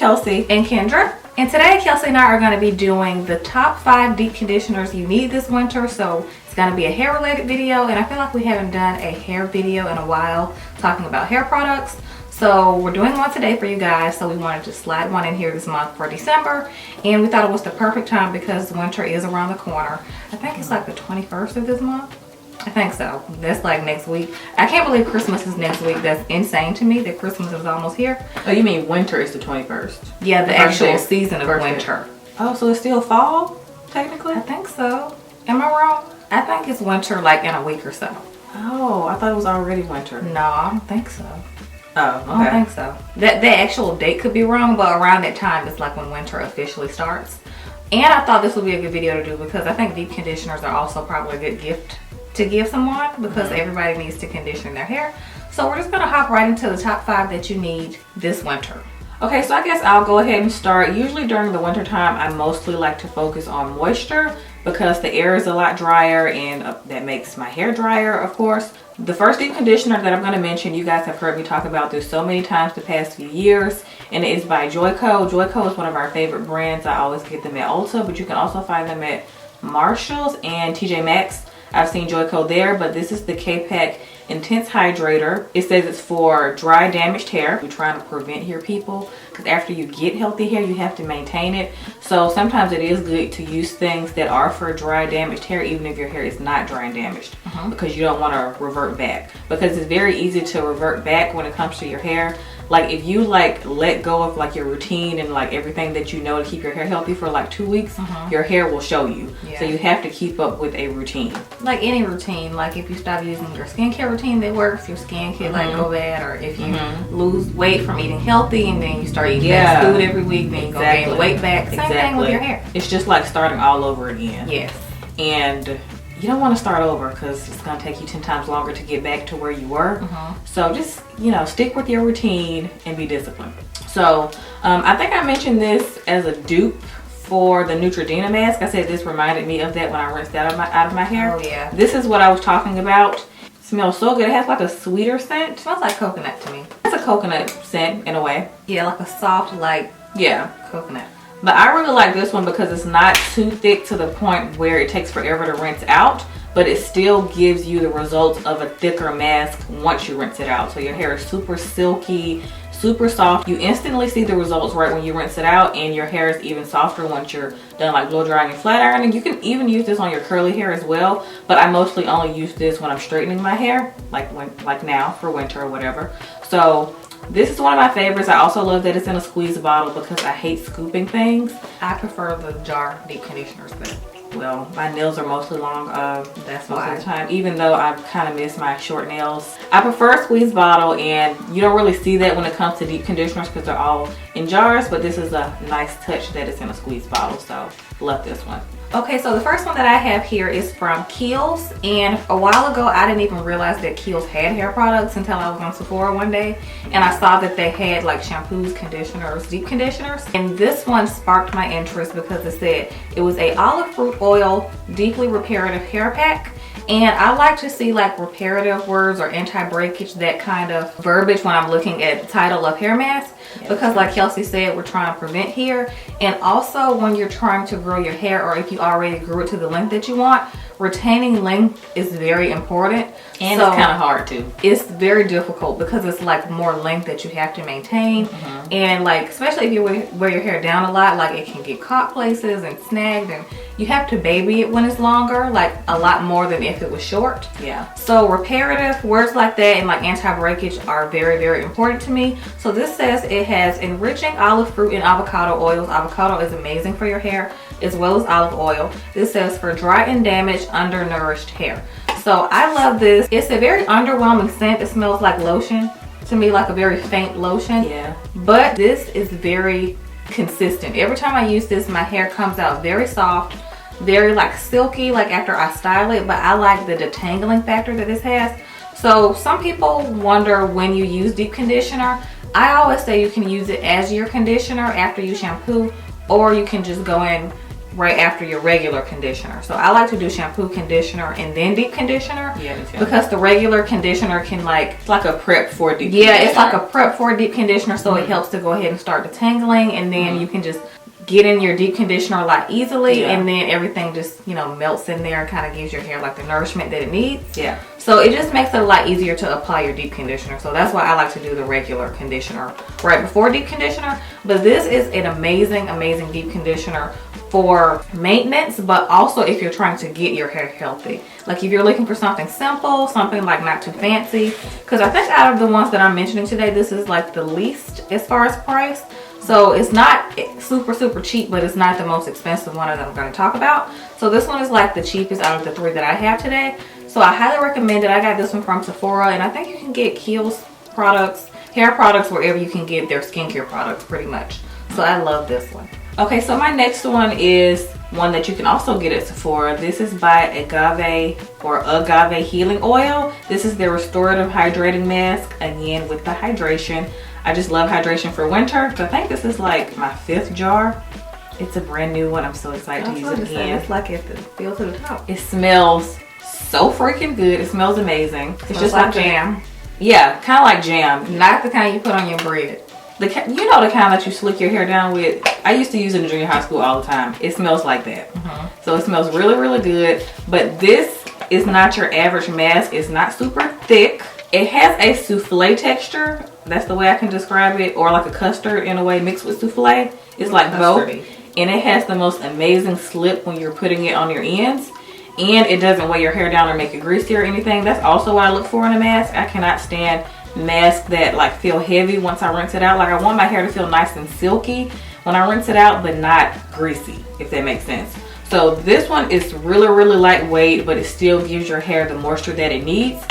Kelsey. And Kendra. And today, Kelsey and I are going to be doing the top 5 deep conditioners you need this winter. So it's going to be a hair related video, and I feel like we haven't done a hair video in a while talking about hair products. So we're doing one today for you guys. So we wanted to slide one in here this month for December, and we thought it was the perfect time because winter is around the corner. I think it's like the 21st of this month. I think so. That's like next week. I can't believe Christmas is next week. That's insane to me that Christmas is almost here. Oh, you mean winter is the 21st? Yeah, the actual season of winter. Oh, so it's still fall, technically? I think so. Am I wrong? I think it's winter like in a week or so. Oh, I thought it was already winter. No, I don't think so. Oh, okay. I don't think so. The actual date could be wrong, but around that time is like when winter officially starts. And I thought this would be a good video to do because I think deep conditioners are also probably a good gift to give someone because everybody needs to condition their hair. So we're just gonna hop right into the top 5 that you need this winter. Okay, so I guess I'll go ahead and start. Usually during the winter time, I mostly like to focus on moisture because the air is a lot drier and that makes my hair drier, of course. The first deep conditioner that I'm going to mention, you guys have heard me talk about this so many times the past few years, and it is by Joico. Joico is one of our favorite brands. I always get them at Ulta, but you can also find them at Marshall's and TJ Maxx. I've seen Joico there, but this is the K-Pack Intense Hydrator. It says it's for dry, damaged hair. We're trying to prevent here, people, because after you get healthy hair, you have to maintain it. So sometimes it is good to use things that are for dry, damaged hair, even if your hair is not dry and damaged, because you don't want to revert back. Because it's very easy to revert back when it comes to your hair. Like if you like let go of like your routine and like everything that you know to keep your hair healthy for like 2 weeks, your hair will show you. So you have to keep up with a routine. Like any routine, like if you stop using your skincare routine that works, your skin can like go bad, or if you lose weight from eating healthy and then you start eating fast food every week, then you go gain the weight back. Same thing with your hair. It's just like starting all over again. Yes. And you don't want to start over because it's going to take you 10 times longer to get back to where you were. So just, you know, stick with your routine and be disciplined. So I think I mentioned this as a dupe for the Neutrogena mask. I said this reminded me of that when I rinsed out of my hair. Oh yeah. This is what I was talking about. It smells so good. It has like a sweeter scent. It smells like coconut to me. It's a coconut scent in a way. Yeah, like a soft, like coconut. But I really like this one because it's not too thick to the point where it takes forever to rinse out, but it still gives you the results of a thicker mask once you rinse it out. So your hair is super silky, super soft. You instantly see the results right when you rinse it out, and your hair is even softer once you're done like blow drying and flat ironing. You can even use this on your curly hair as well, but I mostly only use this when I'm straightening my hair, like now for winter or whatever. So this is one of my favorites. I also love that it's in a squeeze bottle because I hate scooping things. I prefer the jar deep conditioners, but well, my nails are mostly long. That's most why. of the time, even though I kind of miss my short nails. I prefer a squeeze bottle, and you don't really see that when it comes to deep conditioners because they're all in jars, but this is a nice touch that it's in a squeeze bottle, so love this one. Okay, so the first one that I have here is from Kiehl's, and a while ago I didn't even realize that Kiehl's had hair products until I was on Sephora one day and I saw that they had like shampoos, conditioners, deep conditioners, and this one sparked my interest because it said it was a olive fruit oil deeply reparative hair pack. And I like to see like reparative words or anti-breakage, that kind of verbiage when I'm looking at the title of hair mask, because like Kelsey said, we're trying to prevent hair. And also when you're trying to grow your hair, or if you already grew it to the length that you want, retaining length is very important. And so, it's kind of hard too. It's very difficult because it's like more length that you have to maintain. And like, especially if you wear your hair down a lot, like it can get caught places and snagged, and you have to baby it when it's longer, like a lot more than if it was short. Yeah. So reparative words like that and like anti-breakage are very, very important to me. So this says it has enriching olive fruit and avocado oils. Avocado is amazing for your hair, as well as olive oil. This says for dry and damaged, undernourished hair. So I love this. It's a very underwhelming scent. It smells like lotion to me, like a very faint lotion. Yeah. But this is very consistent. Every time I use this, my hair comes out very soft, very like silky, like after I style it. But I like the detangling factor that this has. So some people wonder when you use deep conditioner. I always say you can use it as your conditioner after you shampoo, or you can just go in right after your regular conditioner. So I like to do shampoo, conditioner, and then deep conditioner. Yeah, me too. Because the regular conditioner can like... It's like a prep for deep conditioner. conditioner. It's like a prep for deep conditioner, so it helps to go ahead and start the tangling, and then you can just get in your deep conditioner a lot easily, and then everything just, you know, melts in there and kind of gives your hair like the nourishment that it needs. Yeah. So it just makes it a lot easier to apply your deep conditioner. So that's why I like to do the regular conditioner right before deep conditioner. But this is an amazing, amazing deep conditioner for maintenance, but also if you're trying to get your hair healthy. Like if you're looking for something simple, something like not too fancy. Because I think out of the ones that I'm mentioning today, this is like the least as far as price. So it's not super, super cheap, but it's not the most expensive one that I'm going to talk about. So this one is like the cheapest out of the 3 that I have today. So I highly recommend it. I got this one from Sephora, and I think you can get Kiehl's products, hair products, wherever you can get their skincare products pretty much. So I love this one. Okay, so my next one is one that you can also get at Sephora. This is by Agave or Agave Healing Oil. This is their restorative hydrating mask, again with the hydration. I just love hydration for winter. So I think this is like my 5th jar. It's a brand new one. I'm so excited to use it again. It's like it feels to the top. It smells so freaking good. It smells amazing. It's just like jam. Yeah, kind of like jam. Not the kind you put on your bread. You know the kind that you slick your hair down with? I used to use it in junior high school all the time. It smells like that. So it smells really, really good. But this is not your average mask. It's not super thick. It has a souffle texture. That's the way I can describe it. Or like a custard in a way mixed with souffle. It's like both. And it has the most amazing slip when you're putting it on your ends. And it doesn't weigh your hair down or make it greasy or anything. That's also what I look for in a mask. I cannot stand masks that like feel heavy once I rinse it out. Like I want my hair to feel nice and silky when I rinse it out, but not greasy, if that makes sense. So this one is really, really lightweight, but it still gives your hair the moisture that it needs.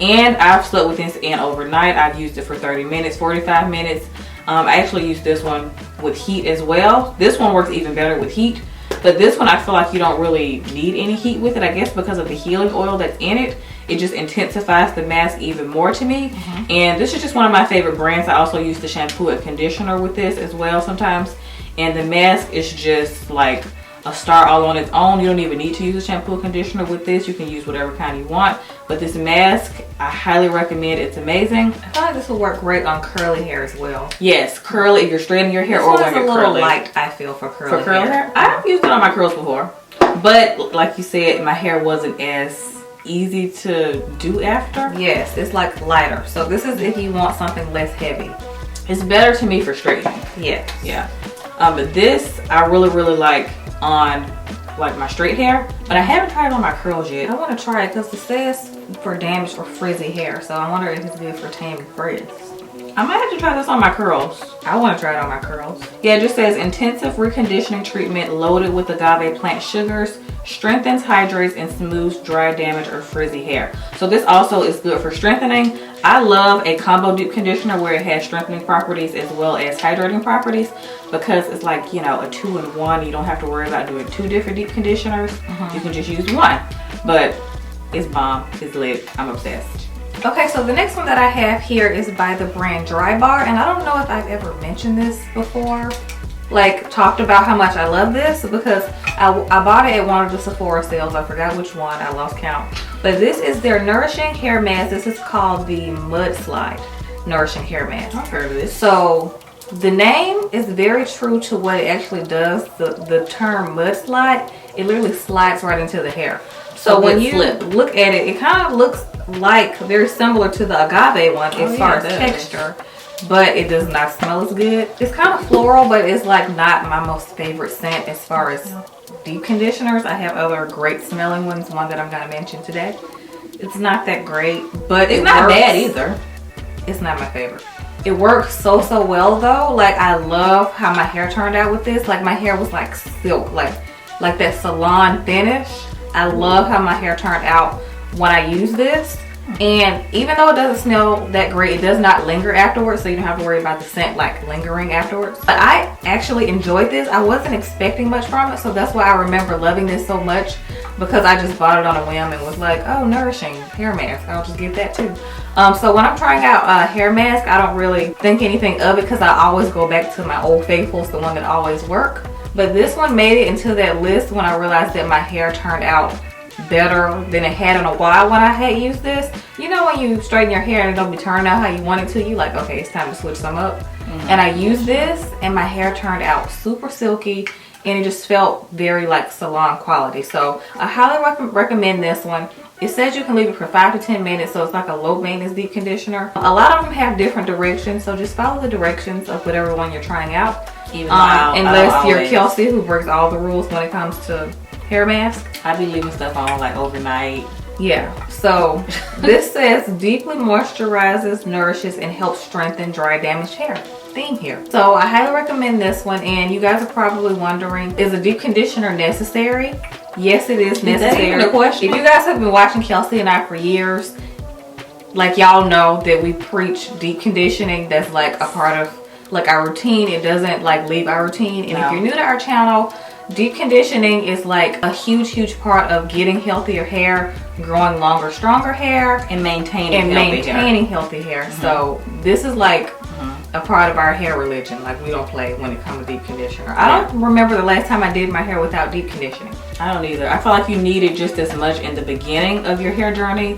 And I've slept with this in overnight. I've used it for 30 minutes, 45 minutes. I actually use this one with heat as well. This one works even better with heat. But this one, I feel like you don't really need any heat with it. I guess because of the healing oil that's in it. It just intensifies the mask even more to me. And this is just one of my favorite brands. I also use the shampoo and conditioner with this as well sometimes. And the mask is just like a star all on its own. You don't even need to use a shampoo and conditioner with this. You can use whatever kind you want. But this mask, I highly recommend. It's amazing. I feel like this will work great on curly hair as well. Yes, curly, if you're straightening your hair or when you're curly. It's a little light, I feel, for curly hair. I've used it on my curls before. But like you said, my hair wasn't as easy to do after. Yes, it's like lighter. So this is if you want something less heavy. It's better to me for straightening. Yes. Yeah. But this I really, really like on like my straight hair, but I haven't tried it on my curls yet. I want to try it because it says for damaged or frizzy hair, so I wonder if it's good for taming frizz. I might have to try this on my curls. I want to try it on my curls. Yeah, it just says intensive reconditioning treatment loaded with agave plant sugars, strengthens, hydrates, and smooths dry, damaged, or frizzy hair. So this also is good for strengthening. I love a combo deep conditioner where it has strengthening properties as well as hydrating properties, because it's like, you know, a 2-in-1. You don't have to worry about doing 2 different deep conditioners. You can just use one. But it's bomb. It's lit. I'm obsessed. Okay, so the next one that I have here is by the brand Drybar, and I don't know if I've ever mentioned this before, like talked about how much I love this, because I bought it at one of the Sephora sales. I forgot which one, I lost count. But this is their nourishing hair mask. This is called the Mudslide Nourishing Hair Mask. I've heard of this. So the name is very true to what it actually does. The term mudslide, it literally slides right into the hair. So when you look at it, it kind of looks like very similar to the agave one as far as texture, but it does not smell as good. It's kind of floral, but it's like not my most favorite scent as far as deep conditioners. I have other great smelling ones, one that I'm going to mention today. It's not that great, but it's not bad either. It's not my favorite. It works so well though. Like I love how my hair turned out with this. Like my hair was like silk, like that salon finish. I love how my hair turned out when I use this. And even though it doesn't smell that great, it does not linger afterwards, so you don't have to worry about the scent like lingering afterwards. But I actually enjoyed this. I wasn't expecting much from it, so that's why I remember loving this so much, because I just bought it on a whim and was like, oh, nourishing hair mask, I'll just get that too. So when I'm trying out a hair mask, I don't really think anything of it because I always go back to my old faithfuls, the one that always work. But this one made it into that list when I realized that my hair turned out better than it had in a while when I had used this. You know when you straighten your hair and it don't be turning out how you want it to, you like, okay, it's time to switch some up. And I used this and my hair turned out super silky and it just felt very like salon quality. So I highly recommend this one. It says you can leave it for 5 to 10 minutes, so it's like a low maintenance deep conditioner. A lot of them have different directions, so just follow the directions of whatever one you're trying out. Unless you're Kelsey, who breaks all the rules when it comes to hair mask. I be leaving stuff on like overnight. Yeah, so this says deeply moisturizes, nourishes, and helps strengthen dry, damaged hair. Theme here. So I highly recommend this one, and you guys are probably wondering, is a deep conditioner necessary? Yes, it is necessary. Is that even a question? If you guys have been watching Kelsey and I for years, like y'all know that we preach deep conditioning. That's like a part of like our routine. It doesn't like leave our routine. And if you're new to our channel, deep conditioning is like a huge part of getting healthier hair, growing longer, stronger hair, and maintaining healthy hair. So this is like a part of our hair religion. Like we don't play when it comes to deep conditioner. I don't remember the last time I did my hair without deep conditioning. I don't either. I feel like you need it just as much in the beginning of your hair journey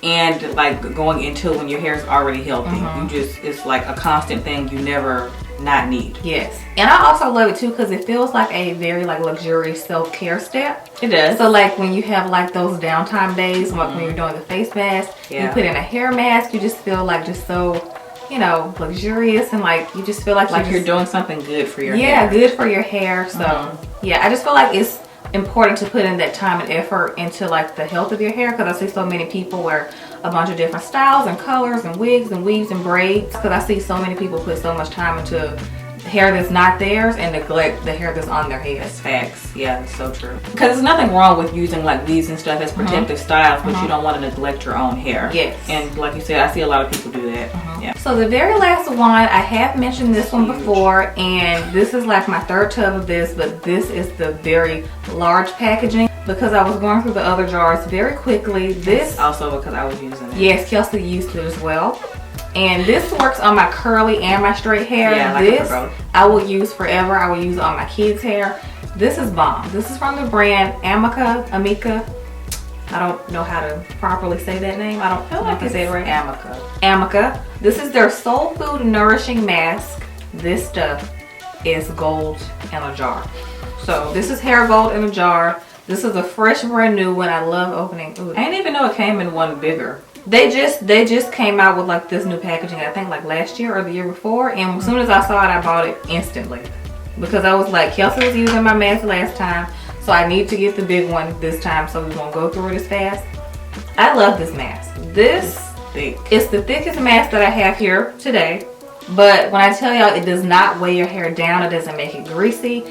and like going into when your hair is already healthy. It's like a constant thing you never not need. Yes. And I also love it too because it feels like a very like luxurious self-care step. It does. So like when you have like those downtime days, like when you're doing the face mask, you put in a hair mask, you just feel like just so, you know, luxurious, and like you just feel like you're doing something good for your hair. Yeah, good for your hair. So yeah, I just feel like it's important to put in that time and effort into like the health of your hair, because I see so many people wear a bunch of different styles and colors and wigs and weaves and braids, because I see so many people put so much time into hair that's not theirs and neglect the hair that's on their head. That's facts. Yeah, that's so true. Because there's nothing wrong with using like weaves and stuff as protective styles, but you don't want to neglect your own hair. Yes. And like you said, I see a lot of people do that. Yeah. So the very last one, I have mentioned this one before, and this is like my third tub of this, but this is the very large packaging because I was going through the other jars very quickly. This also because I was using it. Yes, Kelsey used it as well. And this works on my curly and my straight hair. Yeah, like this I will use forever. I will use it on my kids' hair. This is bomb. This is from the brand Amika. I don't know how to properly say that name. I don't feel like I say it right. Amika. This is their Soul Food Nourishing Mask. This stuff is gold in a jar. So this is hair gold in a jar. This is a fresh, brand new one. I love opening. Ooh. I didn't even know it came in one bigger. They just came out with like this new packaging, I think like last year or the year before, and as soon as I saw it, I bought it instantly because I was like, Kelsey was using my mask last time, so I need to get the big one this time, so we're gonna go through it as fast. I love this mask. This is the thickest mask that I have here today, but when I tell y'all, it does not weigh your hair down, it doesn't make it greasy.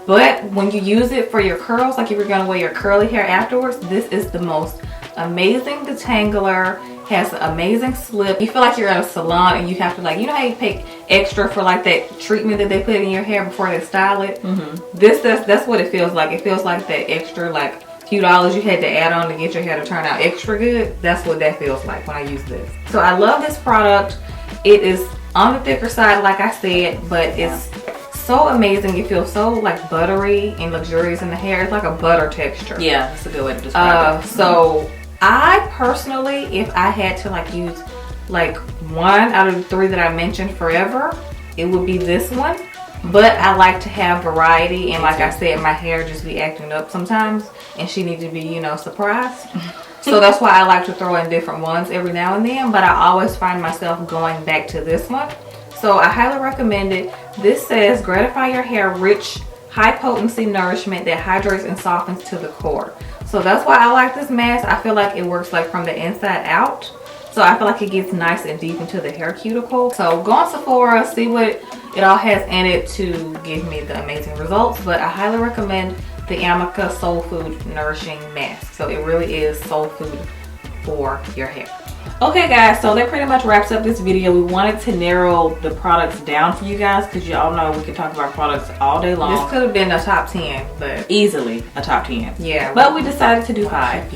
But when you use it for your curls, like if you're gonna wear your curly hair afterwards, this is the most amazing detangler. Has an amazing slip. You feel like you're at a salon and you have to, like, you know how you pay extra for like that treatment that they put in your hair before they style it? That's what it feels like. It feels like that extra like few dollars you had to add on to get your hair to turn out extra good. That's what that feels like when I use this. So I love this product. It is on the thicker side, like I said, but it's so amazing. It feels so like buttery and luxurious in the hair. It's like a butter texture. Yeah, that's a good way to describe it. So I personally, if I had to like use like one out of the three that I mentioned forever, it would be this one. But I like to have variety, and like I said, my hair just be acting up sometimes and she needs to be, you know, surprised. So that's why I like to throw in different ones every now and then, but I always find myself going back to this one. So I highly recommend it. This says gratify your hair, rich, high potency nourishment that hydrates and softens to the core. So that's why I like this mask. I feel like it works like from the inside out. So I feel like it gets nice and deep into the hair cuticle. So go on Sephora, see what it all has in it to give me the amazing results. But I highly recommend the Amika Soul Food Nourishing Mask. So it really is soul food for your hair. Okay guys, so that pretty much wraps up this video. We wanted to narrow the products down for you guys because y'all know we can talk about products all day long. This could have been a top 10, but easily a top 10. Yeah. But we decided to do 5.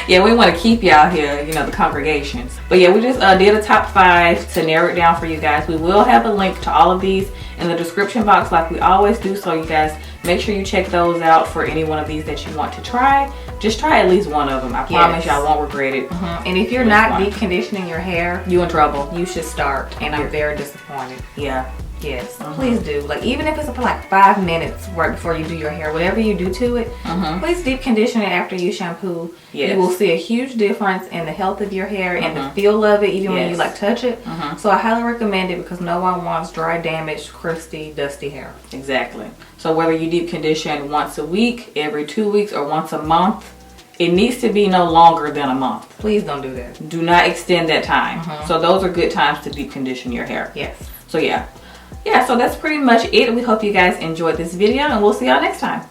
Yeah, we want to keep y'all here, you know, the congregations. But yeah, we just did a top 5 to narrow it down for you guys. We will have a link to all of these in the description box like we always do, so you guys make sure you check those out for any one of these that you want to try. Just try at least one of them. I promise y'all won't regret it. And if you're not deep conditioning your hair, you in trouble. You should start, and I'm very disappointed. Yeah. Yes, please do. Like, even if it's for like 5 minutes right before you do your hair, whatever you do to it, please deep condition it after you shampoo. You will see a huge difference in the health of your hair and the feel of it, even when you like touch it. So I highly recommend it because no one wants dry, damaged, crusty, dusty hair. Exactly. So whether you deep condition once a week, every 2 weeks, or once a month, it needs to be no longer than a month. Please don't do that. Do not extend that time. So those are good times to deep condition your hair. Yes. So yeah, so that's pretty much it. We hope you guys enjoyed this video, and we'll see y'all next time.